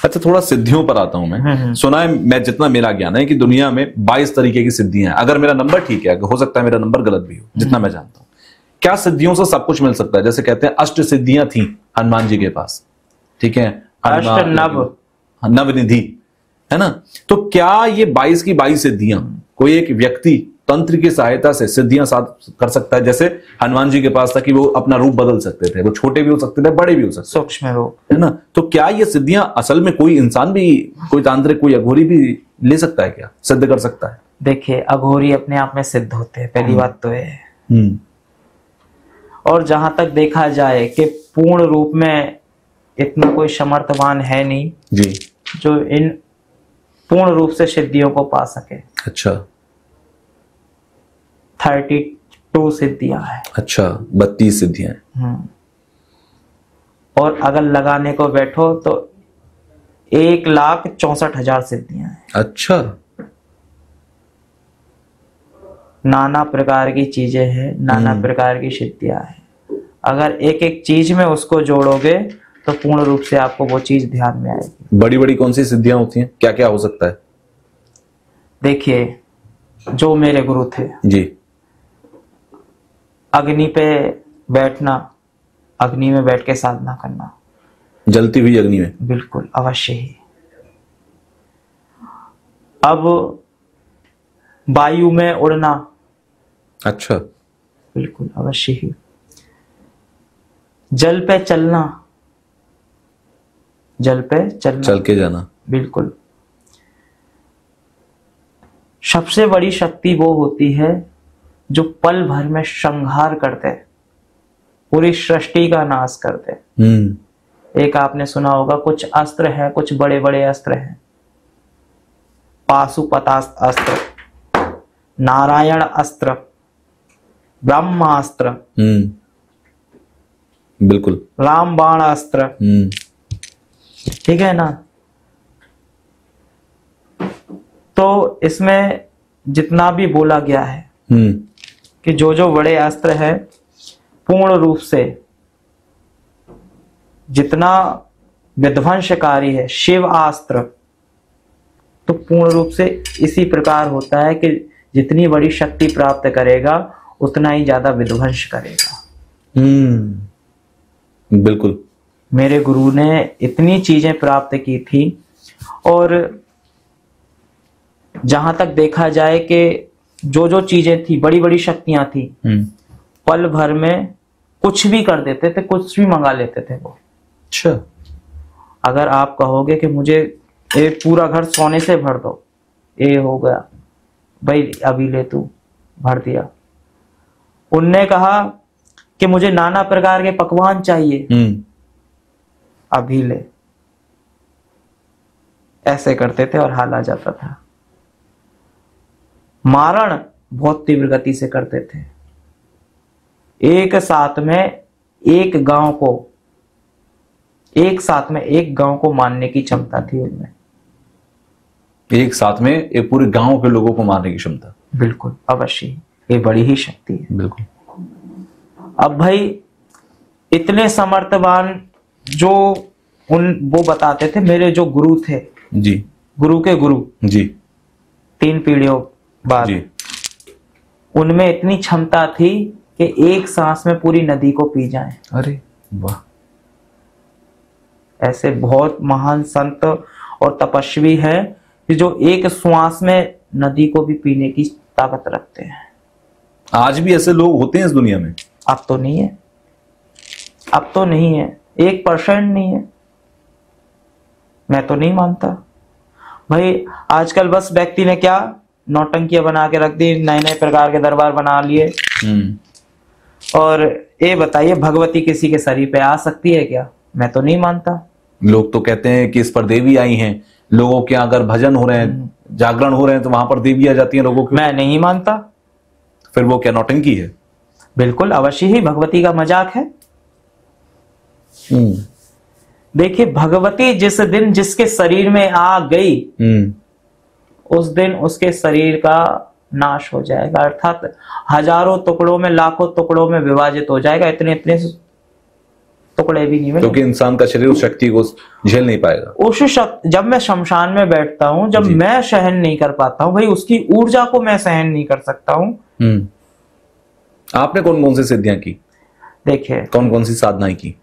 अच्छा, थोड़ा सिद्धियों पर आता हूं मैं। सुना है, मैं जितना मेरा ज्ञान है कि दुनिया में 22 तरीके की सिद्धियां हैं। अगर मेरा नंबर ठीक है, हो सकता है मेरा नंबर गलत भी हो, जितना मैं जानता हूं। क्या सिद्धियों से सब कुछ मिल सकता है? जैसे कहते हैं अष्ट सिद्धियां थी हनुमान जी के पास, ठीक है, अष्ट नवनिधि, है ना? तो क्या ये 22 की 22 सिद्धियां कोई एक व्यक्ति तंत्र की सहायता से सिद्धियां साध कर सकता है? जैसे हनुमान जी के पास था कि वो अपना रूप बदल सकते थे, वो छोटे भी हो सकते थे, बड़े भी हो सकते थे, सूक्ष्म रूप, है ना? तो क्या ये सिद्धियां असल में कोई इंसान भी, कोई तांत्रिक, कोई अघोरी भी ले सकता है? क्या सिद्ध कर सकता है? देखिए, अघोरी अपने आप में सिद्ध होते हैं, पहली बात तो है। और जहां तक देखा जाए कि पूर्ण रूप में इतना कोई समर्थवान है नहीं जी, जो इन पूर्ण रूप से सिद्धियों को पा सके। अच्छा, 32 सिद्धियां हैं। अच्छा, 32 सिद्धियां। और अगर लगाने को बैठो तो 1,64,000 सिद्धियां हैं। अच्छा, नाना प्रकार की चीजें हैं, नाना प्रकार की सिद्धियां हैं। अगर एक एक चीज में उसको जोड़ोगे तो पूर्ण रूप से आपको वो चीज ध्यान में आएगी। बड़ी बड़ी कौन सी सिद्धियां होती हैं? क्या क्या हो सकता है? देखिए, जो मेरे गुरु थे जी, अग्नि पे बैठना, अग्नि में बैठ के साधना करना, जलती हुई अग्नि में, बिल्कुल अवश्य ही। अब वायु में उड़ना, अच्छा, बिल्कुल अवश्य ही। जल पे चलना, जल पे चलना, चल के जाना, बिल्कुल। सबसे बड़ी शक्ति वो होती है जो पल भर में संहार करते, पूरी सृष्टि का नाश करते। एक आपने सुना होगा, कुछ अस्त्र हैं, कुछ बड़े बड़े अस्त्र हैं। पाशुपतास्त्र अस्त्र, नारायण अस्त्र, ब्रह्मास्त्र, बिल्कुल, रामबाण अस्त्र, ठीक है ना? तो इसमें जितना भी बोला गया है कि जो जो बड़े अस्त्र है, पूर्ण रूप से जितना विध्वंसकारी है शिव अस्त्र, तो पूर्ण रूप से इसी प्रकार होता है कि जितनी बड़ी शक्ति प्राप्त करेगा उतना ही ज्यादा विध्वंस करेगा। बिल्कुल। मेरे गुरु ने इतनी चीजें प्राप्त की थी। और जहां तक देखा जाए कि जो जो चीजें थी, बड़ी बड़ी शक्तियां थी, पल भर में कुछ भी कर देते थे, कुछ भी मंगा लेते थे वो। अच्छा, अगर आप कहोगे कि मुझे एक पूरा घर सोने से भर दो, ये हो गया भाई, अभी ले तू, भर दिया। उनने कहा कि मुझे नाना प्रकार के पकवान चाहिए, अभी ले, ऐसे करते थे और हाल आ जाता था। मारण बहुत तीव्र गति से करते थे। एक साथ में एक गांव को मारने की क्षमता थी उनमें। एक साथ में एक पूरे गांव के लोगों को मारने की क्षमता, बिल्कुल अवश्य, ये बड़ी ही शक्ति है। बिल्कुल। अब भाई इतने समर्थवान जो वो बताते थे, मेरे जो गुरु थे जी, गुरु के गुरु जी, 3 पीढ़ियों बाद जी, उनमें इतनी क्षमता थी कि एक सांस में पूरी नदी को पी जाएं। अरे वाह! ऐसे बहुत महान संत और तपस्वी हैं कि जो एक श्वास में नदी को भी पीने की ताकत रखते हैं। आज भी ऐसे लोग होते हैं इस दुनिया में? अब तो नहीं है, अब तो नहीं है, 1% नहीं है। मैं तो नहीं मानता भाई। आजकल बस व्यक्ति ने क्या नौटंकियां बना के रख दी, नए नए प्रकार के दरबार बना लिए। और ये बताइए, भगवती किसी के शरीर पे आ सकती है क्या? मैं तो नहीं मानता। लोग तो कहते हैं कि इस पर देवी आई हैं। लोगों के अगर भजन हो रहे हैं, जागरण हो रहे हैं, तो वहां पर देवी आ जाती हैं लोगों की। मैं नहीं मानता। फिर वो क्या नौटंकी है? बिल्कुल अवश्य ही भगवती का मजाक है। देखिए, भगवती जिस दिन जिसके शरीर में आ गई, उस दिन उसके शरीर का नाश हो जाएगा, अर्थात हजारों टुकड़ों में, लाखों टुकड़ों में विभाजित हो जाएगा। इतने इतने टुकड़े भी नहीं मिले, क्योंकि इंसान का शरीर उस शक्ति को झेल नहीं पाएगा। उस शक्ति, जब मैं शमशान में बैठता हूँ, जब जी। मैं सहन नहीं कर पाता हूँ भाई, उसकी ऊर्जा को मैं सहन नहीं कर सकता हूँ। आपने कौन कौन सी सिद्धियां की? देखिए, कौन कौन सी साधनाएं की?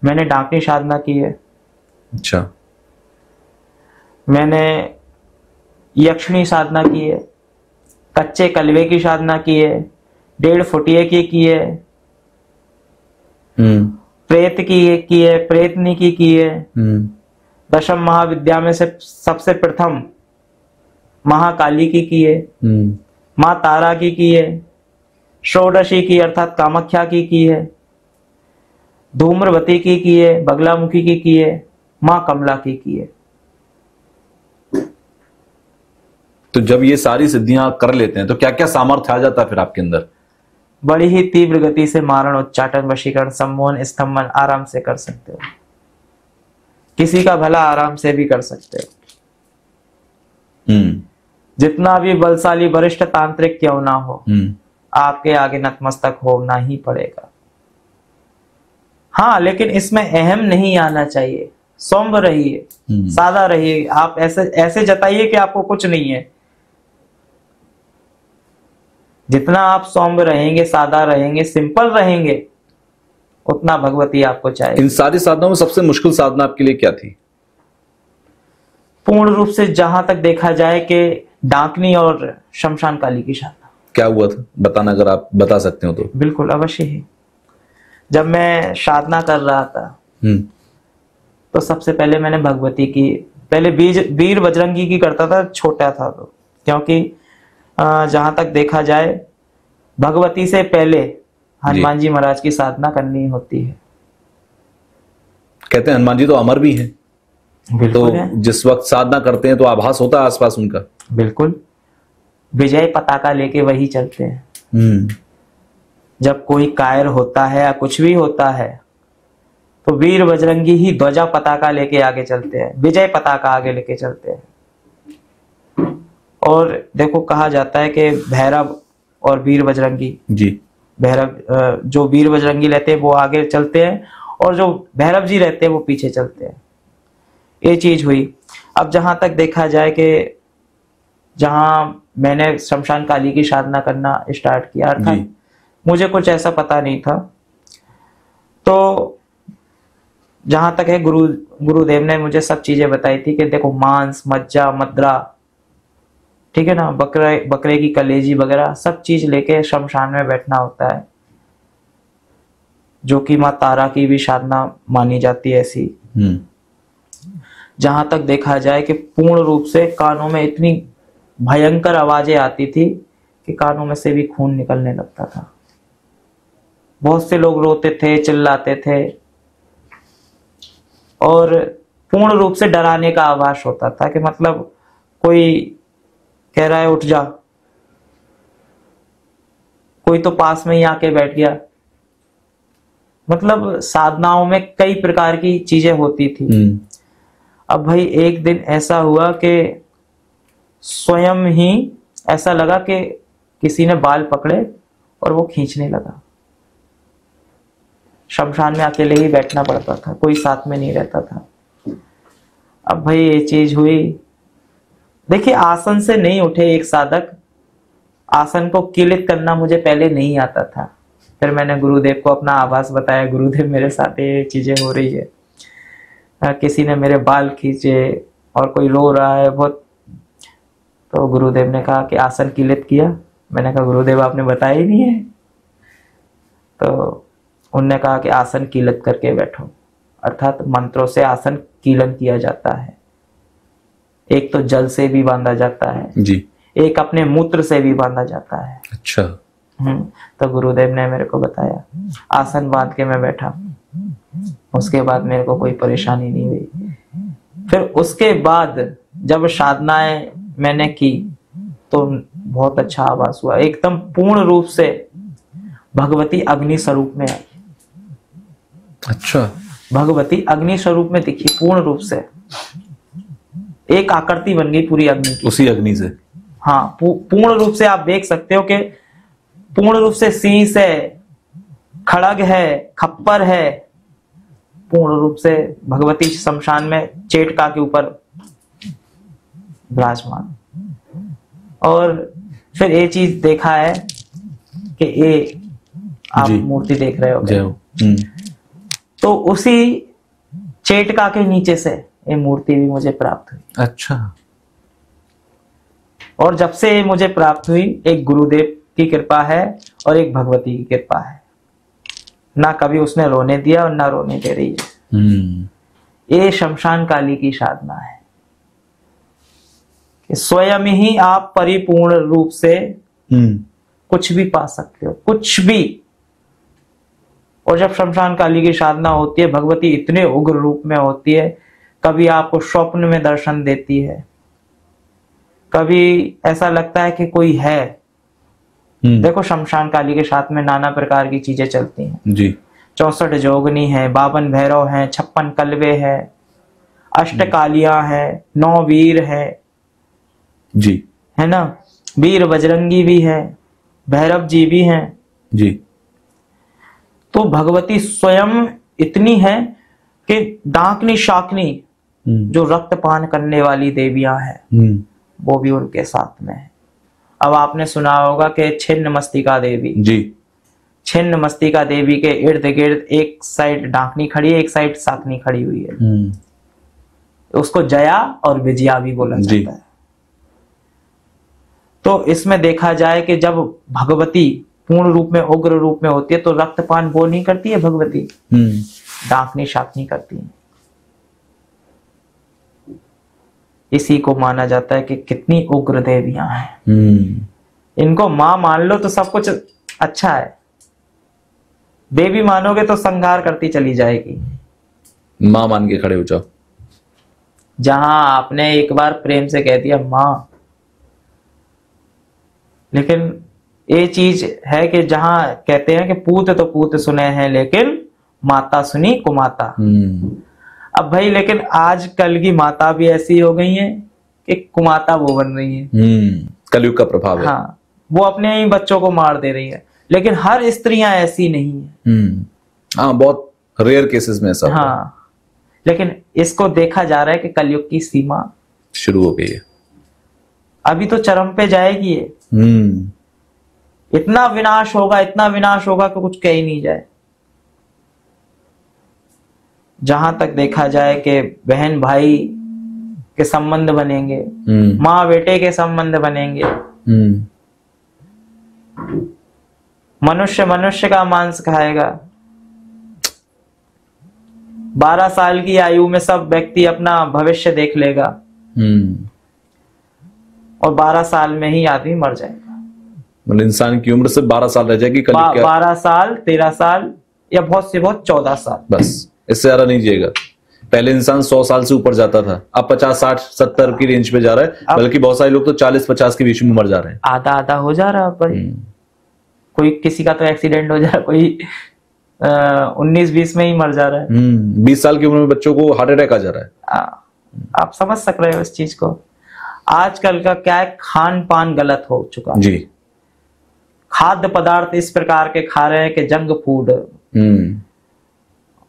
मैंने डाकनी साधना की है, अच्छा। मैंने यक्षिणी साधना की है, कच्चे कलवे की साधना की है, 1.5 फुटिये की है, प्रेत की है, प्रेतनी की है, दशम महाविद्या में से सबसे प्रथम महाकाली की है, माँ तारा की है, षोडशी की अर्थात कामाख्या की है, धूम्रवती की है, बगलामुखी की है, माँ कमला की है। तो जब ये सारी सिद्धियां कर लेते हैं तो क्या क्या सामर्थ्य आ जाता है फिर आपके अंदर? बड़ी ही तीव्र गति से मारण, उच्चाटन, वशीकरण, सम्मोहन, स्तंभन आराम से कर सकते हो। किसी का भला आराम से भी कर सकते हो। जितना भी बलशाली वरिष्ठ तांत्रिक क्यों ना हो, आपके आगे नतमस्तक होना ही पड़ेगा। हाँ, लेकिन इसमें अहम नहीं आना चाहिए। सौम्य रहिए, सादा रहिए। आप ऐसे जताइए कि आपको कुछ नहीं है। जितना आप सौम्य रहेंगे, सादा रहेंगे, सिंपल रहेंगे, उतना भगवती आपको चाहिए। इन सारी साधनाओं में सबसे मुश्किल साधना आपके लिए क्या थी? पूर्ण रूप से जहां तक देखा जाए कि डाकनी और शमशान काली की साधना। क्या हुआ था बताना, अगर आप बता सकते हो तो। बिल्कुल, अवश्य ही। जब मैं साधना कर रहा था तो सबसे पहले मैंने भगवती की, पहले वीर बजरंगी की करता था, छोटा था तो, क्योंकि जहां तक देखा जाए भगवती से पहले हनुमान जी महाराज की साधना करनी होती है। कहते हैं हनुमान जी तो अमर भी हैं, तो जिस वक्त साधना करते हैं तो आभास होता है आसपास उनका। बिल्कुल, विजय पताका लेके वही चलते हैं। जब कोई कायर होता है या कुछ भी होता है तो वीर बजरंगी ही ध्वजा पताका लेके आगे चलते हैं, विजय पताका आगे लेके चलते हैं। और देखो, कहा जाता है कि भैरव और वीर बजरंगी जी, भैरव जो वीर बजरंगी रहते हैं वो आगे चलते हैं और जो भैरव जी रहते हैं वो पीछे चलते हैं। ये चीज हुई। अब जहां तक देखा जाए कि जहां मैंने शमशान काली की साधना करना स्टार्ट किया, अर्थात मुझे कुछ ऐसा पता नहीं था, तो जहां तक है गुरुदेव ने मुझे सब चीजें बताई थी कि देखो, मांस, मज्जा, मद्रा, ठीक है ना, बकरे की कलेजी वगैरह सब चीज लेके शमशान में बैठना होता है, जो कि माँ तारा की भी साधना मानी जाती है ऐसी। जहां तक देखा जाए कि पूर्ण रूप से कानों में इतनी भयंकर आवाजें आती थी कि कानों में से भी खून निकलने लगता था। बहुत से लोग रोते थे, चिल्लाते थे और पूर्ण रूप से डराने का आभास होता था कि मतलब कोई कह रहा है उठ जा, कोई तो पास में ही आके बैठ गया। मतलब साधनाओं में कई प्रकार की चीजें होती थी। अब भाई एक दिन ऐसा हुआ कि स्वयं ही ऐसा लगा कि किसी ने बाल पकड़े और वो खींचने लगा। शमशान में अकेले ही बैठना पड़ता था, कोई साथ में नहीं रहता था। अब भाई ये चीज हुई। देखिए, आसन से नहीं उठे एक साधक, आसन को किलित करना मुझे पहले नहीं आता था। फिर मैंने गुरुदेव को अपना आभास बताया, गुरुदेव मेरे साथ ये चीजें हो रही है, किसी ने मेरे बाल खींचे और कोई रो रहा है बहुत। तो गुरुदेव ने कहा कि आसन किलित किया। मैंने कहा गुरुदेव आपने बताया ही नहीं है। तो उनने कहा कि आसन कीलत करके बैठो, अर्थात मंत्रों से आसन कीलन किया जाता है। एक तो जल से भी बांधा जाता है जी, एक अपने मूत्र से भी बांधा जाता है। अच्छा। तो गुरुदेव ने मेरे को बताया, आसन बांध के मैं बैठा। उसके बाद मेरे को कोई परेशानी नहीं हुई। फिर उसके बाद जब साधनाएं मैंने की तो बहुत अच्छा आभास हुआ, एकदम पूर्ण रूप से भगवती अग्नि स्वरूप में आई। अच्छा, भगवती अग्नि स्वरूप में दिखी पूर्ण रूप से, एक आकृति बन गई पूरी अग्नि की, उसी अग्नि से। हाँ, पूर्ण रूप से आप देख सकते हो कि पूर्ण रूप से शीश है, खड़ग है, खप्पर है, पूर्ण रूप से भगवती शमशान में चेटका के ऊपर विराजमान। और फिर ये चीज देखा है कि ये आप जी। मूर्ति देख रहे हो, जय हो। तो उसी चेटका के नीचे से ये मूर्ति भी मुझे प्राप्त हुई। अच्छा। और जब से ये मुझे प्राप्त हुई, एक गुरुदेव की कृपा है और एक भगवती की कृपा है। ना कभी उसने रोने दिया और ना रोने दे रही है। ये शमशान काली की साधना है कि स्वयं ही आप परिपूर्ण रूप से कुछ भी पा सकते हो, कुछ भी। और जब शमशान काली की साधना होती है, भगवती इतने उग्र रूप में होती है, कभी आपको स्वप्न में दर्शन देती है, कभी ऐसा लगता है कि कोई है। देखो शमशान काली के साथ में नाना प्रकार की चीजें चलती हैं जी। 64 जोगनी है, 52 भैरव हैं, 56 कलवे है, अष्टकालियां हैं, 9 वीर है जी। है ना, वीर बजरंगी भी है, भैरव जी भी हैं। जी। तो भगवती स्वयं इतनी है कि डाकनी शाकनी जो रक्तपान करने वाली देवियां हैं वो भी उनके साथ में है। अब आपने सुना होगा कि छिन्न मस्तिका देवी, जी। छिन्न मस्तिका देवी के इर्द गिर्द एक साइड डाकनी खड़ी है, एक साइड साकनी खड़ी हुई है। उसको जया और विजया भी बोला जाता है। तो इसमें देखा जाए कि जब भगवती पूर्ण रूप में उग्र रूप में होती है तो रक्तपान वो नहीं करती है भगवती, डाकनी शाकनी करती है। इसी को माना जाता है कि कितनी उग्र देवियां हैं। इनको मां मान लो तो सब कुछ अच्छा है, देवी मानोगे तो संहार करती चली जाएगी। मां मान के खड़े हो जाओ। जहां आपने एक बार प्रेम से कह दिया मां, लेकिन ये चीज है कि जहां कहते हैं कि पूत तो पूत सुने हैं लेकिन माता सुनी कुमाता। अब भाई लेकिन आजकल की माता भी ऐसी हो गई हैं कि कुमाता वो बन रही है। कलयुग का प्रभाव है। हाँ, वो अपने ही बच्चों को मार दे रही है, लेकिन हर स्त्रियां ऐसी नहीं है। हाँ, बहुत रेयर केसेस में ऐसा। हाँ, लेकिन इसको देखा जा रहा है कि कलयुग की सीमा शुरू हो गई है, अभी तो चरम पे जाएगी ये। इतना विनाश होगा, इतना विनाश होगा कि कुछ कह ही नहीं जाए। जहां तक देखा जाए कि बहन भाई के संबंध बनेंगे, माँ बेटे के संबंध बनेंगे, मनुष्य मनुष्य का मांस खाएगा। 12 साल की आयु में सब व्यक्ति अपना भविष्य देख लेगा और 12 साल में ही आदमी मर जाएगा। मतलब इंसान की उम्र से 12 साल रह जाएगी। 12 साल, 13 साल या बहुत से बहुत 14 साल, बस इससे ज्यादा नहीं जिएगा। पहले इंसान 100 साल से ऊपर जाता था, अब 50, 60, 70 की रेंज पे जा रहा है। बल्कि बहुत सारे लोग तो 40, 50 के बीच में मर जा रहे हैं। आधा आधा हो जा रहा है भाई। कोई किसी का तो एक्सीडेंट हो जा रहा है, कोई 19-20 में ही मर जा रहा है। 20 साल की उम्र में बच्चों को हार्ट अटैक आ जा रहा है। आप समझ सक रहे हो इस चीज को। आजकल का क्या है, खान पान गलत हो चुका जी। खाद्य पदार्थ इस प्रकार के खा रहे हैं कि जंक फूड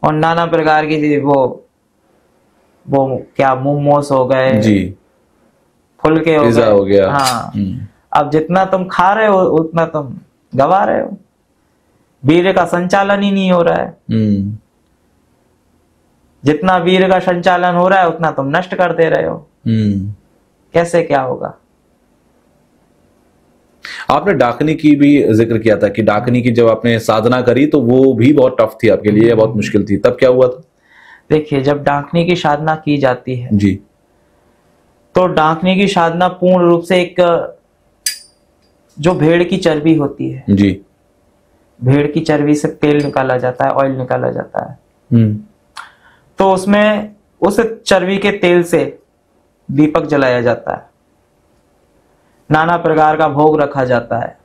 और नाना प्रकार की वो क्या मोमोस हो गए जी, फुलके हो पिज़्ज़ा गए, हो गया। हाँ। अब जितना तुम खा रहे हो उतना तुम गवा रहे हो। वीर्य का संचालन ही नहीं हो रहा है। जितना वीर्य का संचालन हो रहा है उतना तुम नष्ट कर दे रहे हो। कैसे क्या होगा। आपने डाकनी की भी जिक्र किया था कि डाकनी की जब आपने साधना करी तो वो भी बहुत टफ थी आपके लिए, बहुत मुश्किल थी, तब क्या हुआ था? देखिए, जब डाकनी की साधना की जाती है जी, तो डाकनी की साधना पूर्ण रूप से एक जो भेड़ की चर्बी होती है जी, भेड़ की चर्बी से तेल निकाला जाता है, ऑयल निकाला जाता है। तो उसमें उस चर्बी के तेल से दीपक जलाया जाता है, नाना प्रकार का भोग रखा जाता है।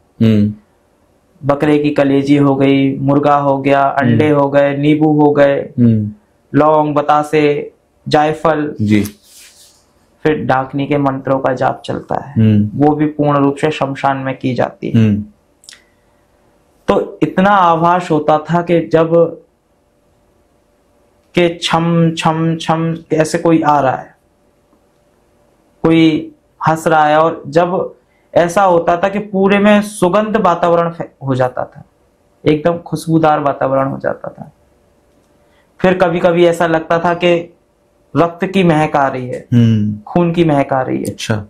बकरे की कलेजी हो गई, मुर्गा हो गया, अंडे हो गए, नींबू हो गए, लौंग, बतासे, जायफल। जी। फिर डाकनी के मंत्रों का जाप चलता है, वो भी पूर्ण रूप से शमशान में की जाती है। तो इतना आभास होता था कि जब कि छम छम छम ऐसे कोई आ रहा है, कोई हंस रहा है, और जब ऐसा होता था कि पूरे में सुगंध वातावरण हो जाता था, एकदम खुशबूदार वातावरण हो जाता था। फिर कभी कभी ऐसा लगता था कि रक्त की महक आ रही है, खून की महक आ रही है। अच्छा।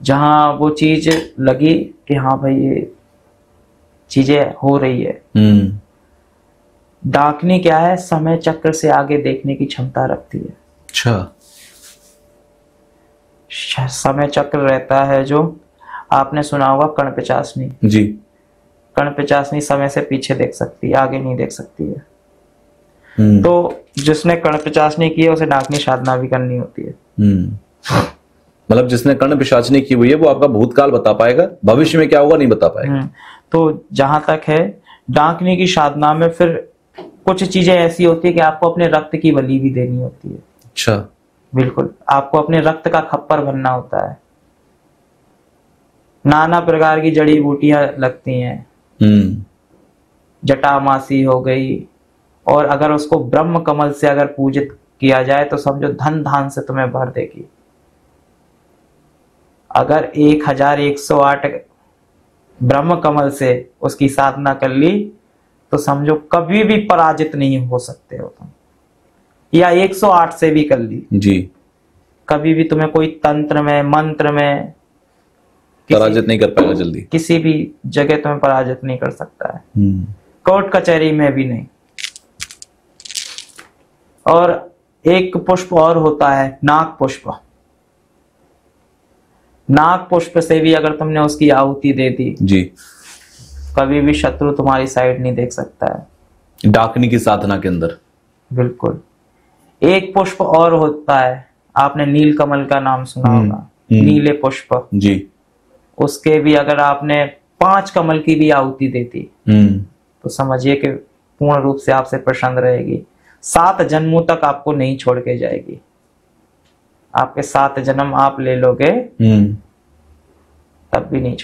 जहां वो चीज लगी कि हाँ भाई ये चीजें हो रही है। डाकनी क्या है, समय चक्र से आगे देखने की क्षमता रखती है। अच्छा। समय चक्र रहता है जो, आपने सुना होगा कर्णपिचासनी जी। कर्णपिचासनी समय से पीछे देख सकती है, आगे नहीं देख सकती है। तो जिसने कर्णपिचासनी की है उसे डाकनी साधना भी करनी होती है। मतलब जिसने कर्णपिशाचनी की हुई है वो आपका भूतकाल बता पाएगा, भविष्य में क्या होगा नहीं बता पाएगा। तो जहां तक है डाकनी की साधना में फिर कुछ चीजें ऐसी होती है कि आपको अपने रक्त की बलि भी देनी होती है। अच्छा। बिल्कुल, आपको अपने रक्त का खप्पर भरना होता है। नाना प्रकार की जड़ी बूटियां लगती हैं, जटामासी हो गई, और अगर उसको ब्रह्म कमल से अगर पूजित किया जाए तो समझो धन धान से तुम्हें भर देगी। अगर 1108 ब्रह्म कमल से उसकी साधना कर ली तो समझो कभी भी पराजित नहीं हो सकते हो तुम, या 108 से भी कर ली जी, कभी भी तुम्हें कोई तंत्र में मंत्र में पराजित नहीं कर पाएगा जल्दी, किसी भी जगह तुम्हें पराजित नहीं कर सकता है, कोर्ट कचहरी में भी नहीं। और एक पुष्प और होता है नाग पुष्प। नाग पुष्प से भी अगर तुमने उसकी आहुति दे दी जी, कभी भी शत्रु तुम्हारी साइड नहीं देख सकता है डाकनी की साधना के अंदर। बिल्कुल। एक पुष्प और होता है, आपने नील कमल का नाम सुना होगा, नीले पुष्प जी, उसके भी अगर आपने 5 कमल की भी आहुति देती तो समझिए कि पूर्ण रूप से आपसे प्रसन्न रहेगी। 7 जन्मों तक आपको नहीं छोड़ के जाएगी। आपके 7 जन्म आप ले लोगे तब भी नहीं